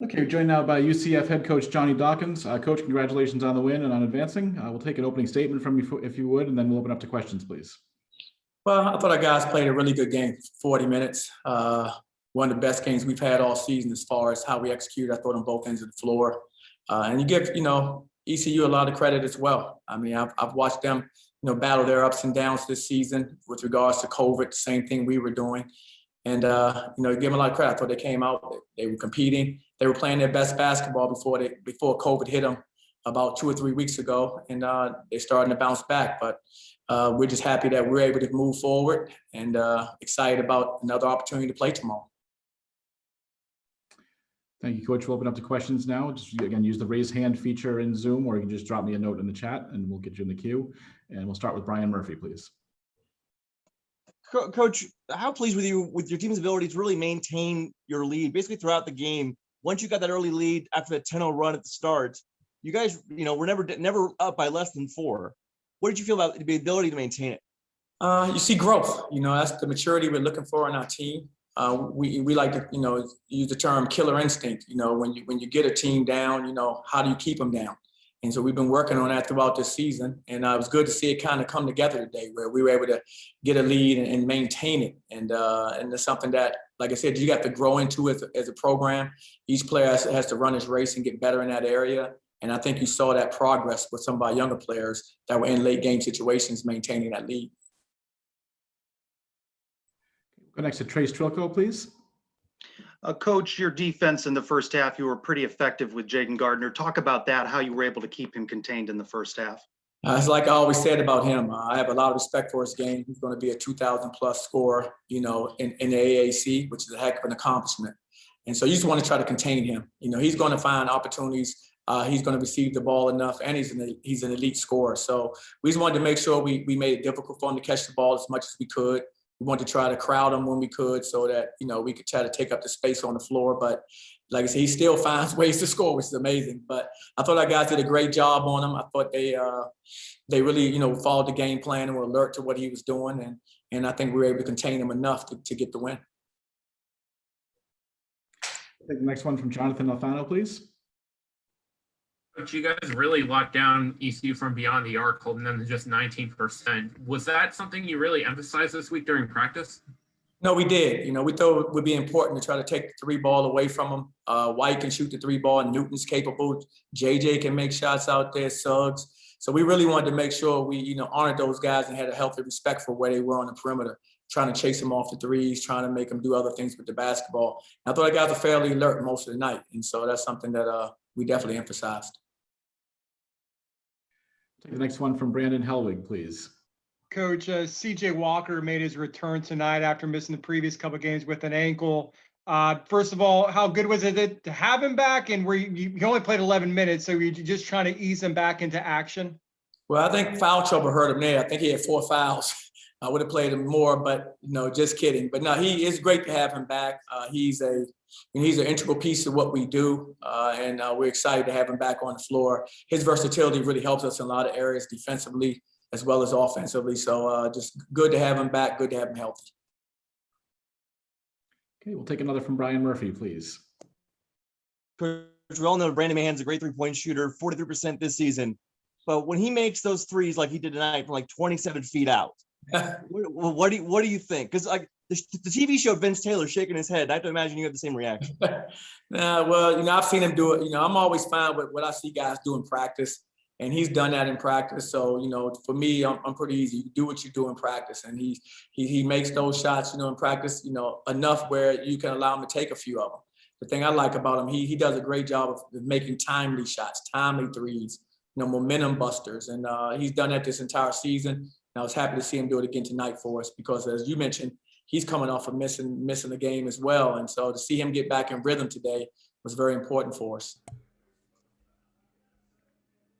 Okay, we're joined now by UCF head coach Johnny Dawkins. Coach, congratulations on the win and on advancing. We'll take an opening statement from you if you would, and then we'll open up to questions, please. Well, I thought our guys played a really good game, 40 minutes. One of the best games we've had all season as far as how we executed, I thought, on both ends of the floor. And you give, ECU a lot of credit as well. I mean, I've watched them, battle their ups and downs this season with regards to COVID, the same thing we were doing. And, give them a lot of credit. I thought they came out, they were competing. They were playing their best basketball before COVID hit them about 2 or 3 weeks ago. And they're starting to bounce back. But we're just happy that we're able to move forward and excited about another opportunity to play tomorrow. Thank you, Coach. We'll open up to questions now. Just again, use the raise hand feature in Zoom, or you can just drop me a note in the chat and we'll get you in the queue. And we'll start with Brian Murphy, please. Coach, how pleased with you with your team's ability to really maintain your lead basically throughout the game? Once you got that early lead after that 10-0 run at the start, you guys, were never up by less than 4. What did you feel about the ability to maintain it? You see growth. That's the maturity we're looking for in our team. We like to, use the term killer instinct. When you get a team down, how do you keep them down? And so we've been working on that throughout this season. And it was good to see it kind of come together today where we were able to get a lead and maintain it. And it's something that, like I said, you got to grow into as a program. Each player has to run his race and get better in that area. And I think you saw that progress with some of our younger players that were in late game situations maintaining that lead. Go next to Trace Trilko, please. Coach, your defense in the first half, you were pretty effective with Jaden Gardner. Talk about that, how you were able to keep him contained in the first half. It's like I always said about him. I have a lot of respect for his game. He's going to be a 2,000-plus scorer, in the AAC, which is a heck of an accomplishment. And so you just want to try to contain him. He's going to find opportunities. He's going to receive the ball enough, and he's an elite scorer. So we just wanted to make sure we made it difficult for him to catch the ball as much as we could. We wanted to try to crowd him when we could so that, we could try to take up the space on the floor. But like I said, he still finds ways to score, which is amazing. But I thought our guys did a great job on him. I thought they really, followed the game plan and were alert to what he was doing. And I think we were able to contain him enough to get the win. Take the next one from Jonathan Alfano, please. Coach, you guys really locked down ECU from beyond the arc, holding them to just 19%. Was that something you really emphasized this week during practice? No, we did. We thought it would be important to try to take the 3 ball away from them. White can shoot the 3 ball, and Newton's capable. JJ can make shots out there, Suggs. So we really wanted to make sure we, honored those guys and had a healthy respect for where they were on the perimeter, trying to chase them off the threes, trying to make them do other things with the basketball. And I thought our guys were fairly alert most of the night. And so that's something that we definitely emphasized. Take the next one from Brandon Helwig, please. Coach, CJ Walker made his return tonight after missing the previous couple of games with an ankle. First of all, how good was it to have him back? And you only played 11 minutes, so you're just trying to ease him back into action? Well, I think foul trouble hurt him there. I think he had 4 fouls. I would have played him more, but just kidding. But no, he is great to have him back. He's an integral piece of what we do, and we're excited to have him back on the floor. His versatility really helps us in a lot of areas defensively as well as offensively. So just good to have him back, good to have him healthy. Okay, we'll take another from Brian Murphy, please. Coach, we all know Brandon Mahan's a great 3-point shooter, 43% this season. But when he makes those threes like he did tonight from like 27 feet out, what do you think? Because like the TV show Vince Taylor shaking his head, I have to imagine you have the same reaction. Well, I've seen him do it. I'm always fine with what I see guys do in practice, and he's done that in practice. So for me, I'm pretty easy. You do what you do in practice, and he makes those shots, in practice, enough where you can allow him to take a few of them. The thing I like about him, he does a great job of making timely shots, timely threes, momentum busters, and he's done that this entire season. I was happy to see him do it again tonight for us because, as you mentioned, he's coming off of missing the game as well. And so to see him get back in rhythm today was very important for us.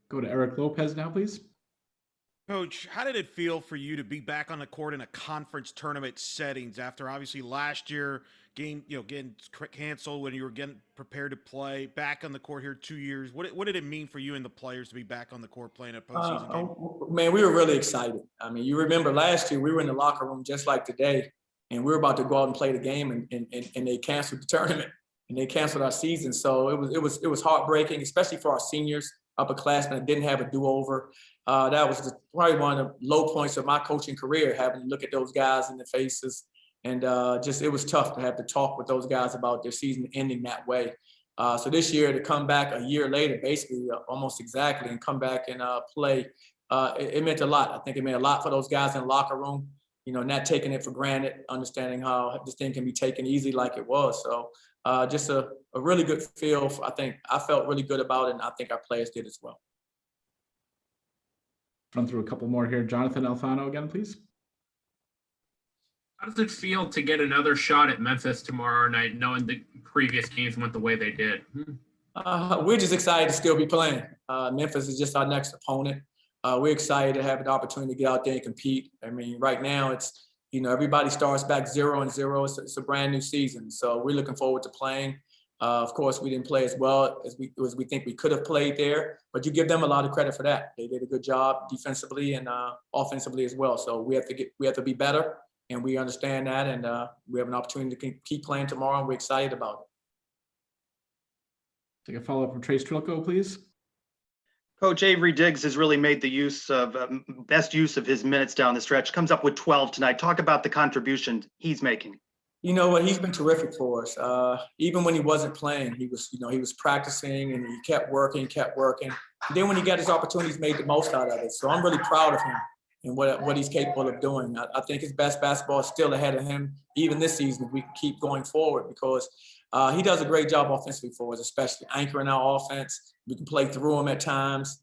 Go to Eric Lopez now, please. Coach, how did it feel for you to be back on the court in a conference tournament settings after obviously last year game, getting canceled when you were getting prepared to play, back on the court here 2 years? What did it mean for you and the players to be back on the court playing a postseason game? Man, we were really excited. I mean, you remember last year we were in the locker room just like today, and we were about to go out and play the game, and they canceled the tournament. and they canceled our season. So it was heartbreaking, especially for our seniors, upperclassmen that didn't have a do-over. That was probably one of the low points of my coaching career, having to look at those guys in the faces. And just it was tough to have to talk with those guys about their season ending that way. So this year to come back a year later, basically almost exactly, and come back and play, it meant a lot. I think it meant a lot for those guys in the locker room, not taking it for granted, understanding how this thing can be taken easy like it was. So just a really good feel. I think I felt really good about it, and I think our players did as well. Run through a couple more here. Jonathan Alfano again, please. How does it feel to get another shot at Memphis tomorrow night, knowing the previous games went the way they did? We're just excited to still be playing. Memphis is just our next opponent. We're excited to have an opportunity to get out there and compete. I mean, right now it's, everybody starts back 0-0. It's a brand new season. So we're looking forward to playing. Of course, we didn't play as well as we think we could have played there, but you give them a lot of credit for that. They did a good job defensively and offensively as well. So we have to be better, and we understand that, and we have an opportunity to keep playing tomorrow, and we're excited about it. Take a follow-up from Trace Trilko, please. Coach, Avery Diggs has really made the best use of his minutes down the stretch. Comes up with 12 tonight. Talk about the contribution he's making. You know what? He's been terrific for us. Even when he wasn't playing, he was practicing, and he kept working. And then when he got his opportunities, he made the most out of it. So I'm really proud of him and what he's capable of doing. I think his best basketball is still ahead of him, even this season, if we can keep going forward, because he does a great job offensively for us, especially anchoring our offense. We can play through him at times.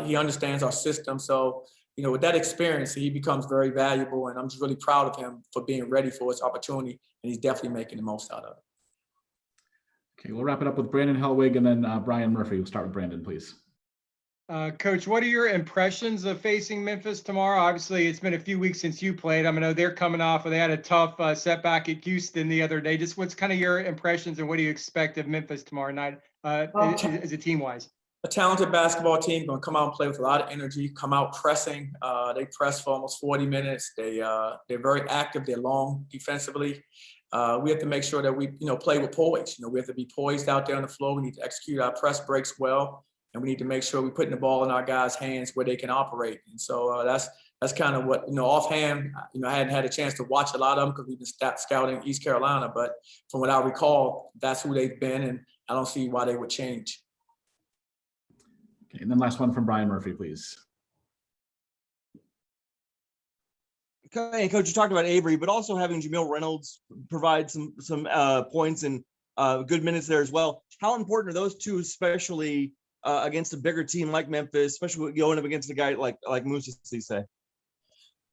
He understands our system. So, with that experience, he becomes very valuable, and I'm just really proud of him for being ready for his opportunity, and he's definitely making the most out of it. Okay, we'll wrap it up with Brandon Hellwig and then Brian Murphy. We'll start with Brandon, please. Coach, what are your impressions of facing Memphis tomorrow? Obviously, it's been a few weeks since you played. I know they're coming off, they had a tough setback at Houston the other day. Just what's kind of your impressions, and what do you expect of Memphis tomorrow night as a team-wise? A talented basketball team, going to come out and play with a lot of energy, come out pressing. They press for almost 40 minutes. They're very active. They're long defensively. We have to make sure that we, play with poise. We have to be poised out there on the floor. We need to execute our press breaks well, and we need to make sure we're putting the ball in our guys' hands where they can operate. And so that's kind of what, offhand, I hadn't had a chance to watch a lot of them because we've been scouting East Carolina. But from what I recall, that's who they've been, and I don't see why they would change. Okay, and then last one from Brian Murphy, please. Okay, Coach, you talked about Avery, but also having Jamil Reynolds provide some points and good minutes there as well. How important are those two, especially against a bigger team like Memphis, especially going up against a guy like Musa Cisse?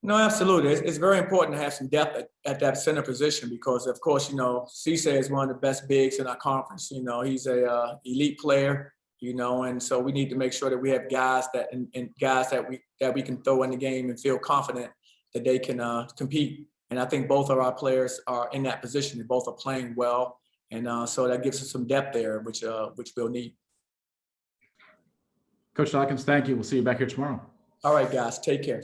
No, absolutely. It's very important to have some depth at that center position because, of course, Cisse is one of the best bigs in our conference. He's a elite player. And so we need to make sure that we have guys that we can throw in the game and feel confident that they can compete. And I think both of our players are in that position. They both are playing well, and so that gives us some depth there, which we'll need. Coach Dawkins, thank you. We'll see you back here tomorrow. All right, guys, take care.